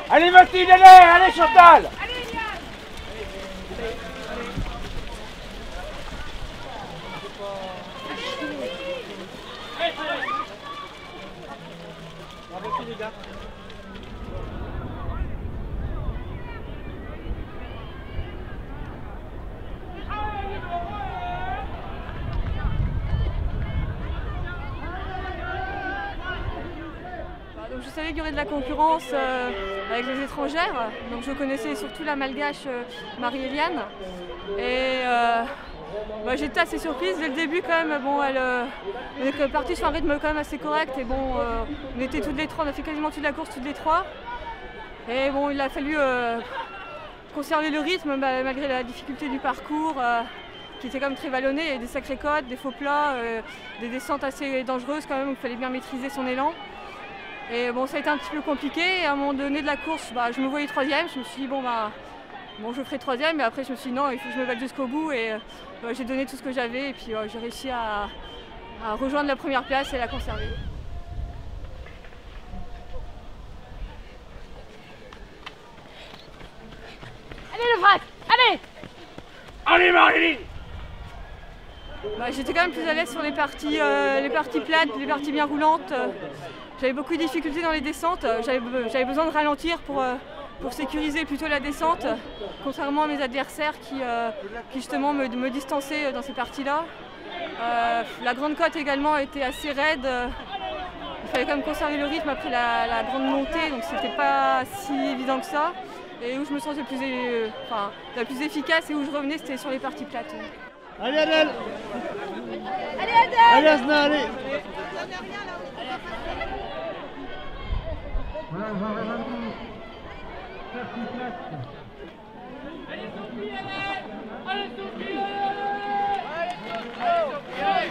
Allez Mathilde, allez Chantal. Bravo les gars. Donc je savais qu'il y aurait de la concurrence avec les étrangères, donc je connaissais surtout la malgache Marie-Eliane. Et j'étais assez surprise dès le début quand même. Bon, elle est partie sur un rythme quand même assez correct et bon, on était toutes les trois, on a fait quasiment toute la course toutes les trois. Et bon, il a fallu conserver le rythme malgré la difficulté du parcours qui était quand même très vallonné. Il y avait des sacrés côtes, des faux plats, des descentes assez dangereuses quand même, où il fallait bien maîtriser son élan. Et bon, ça a été un petit peu compliqué. Et à un moment donné de la course, je me voyais troisième. Je me suis dit bon je ferai troisième. Mais après je me suis dit non, il faut que je me batte jusqu'au bout. Et j'ai donné tout ce que j'avais. Et puis j'ai réussi à rejoindre la première place et la conserver. Allez le vrac, allez. Allez Marie-Line. J'étais quand même plus à l'aise sur les parties plates, les parties bien roulantes. J'avais beaucoup de difficultés dans les descentes. J'avais besoin de ralentir pour sécuriser plutôt la descente, contrairement à mes adversaires qui justement me distançaient dans ces parties-là. La grande côte également était assez raide. Il fallait quand même conserver le rythme après la grande montée, donc c'était pas si évident que ça. Et où je me sentais la plus efficace et où je revenais, c'était sur les parties plates. Allez Adèle. Allez Adèle. Allez Asna, allez.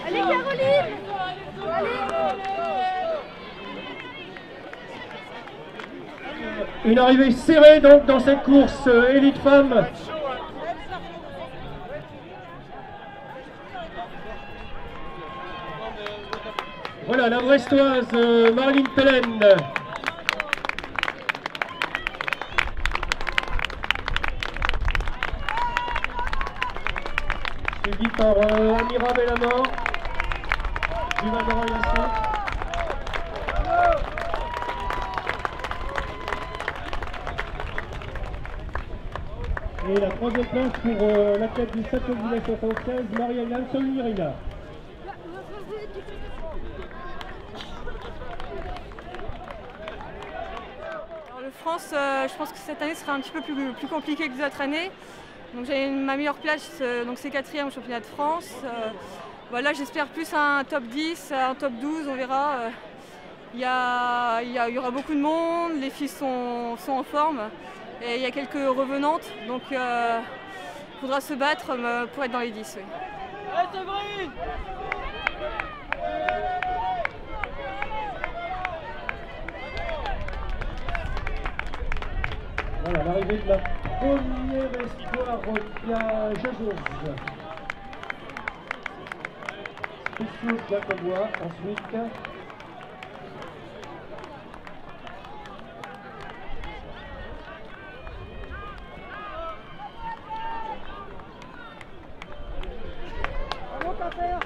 Allez Caroline. Une arrivée serrée donc dans cette course élite femme. Voilà la brestoise Marie-Line Pellen. Suivi par Amira Bellamor. Juva Doroyasso. Et la troisième place pour l'athlète du 7 1975, Marie-Eliane Solmirina. Le France, je pense que cette année sera un petit peu plus compliqué que les autres années. Donc j'ai ma meilleure place, donc c'est 4e au championnat de France. Voilà, j'espère plus un top 10, un top 12, on verra. Il y aura beaucoup de monde, les filles sont en forme et il y a quelques revenantes, donc il faudra se battre pour être dans les 10. Oui. Voilà l'arrivée de la première espoir Pia Jesus. Spéciaux Jacobois ensuite. Bravo, Quentin.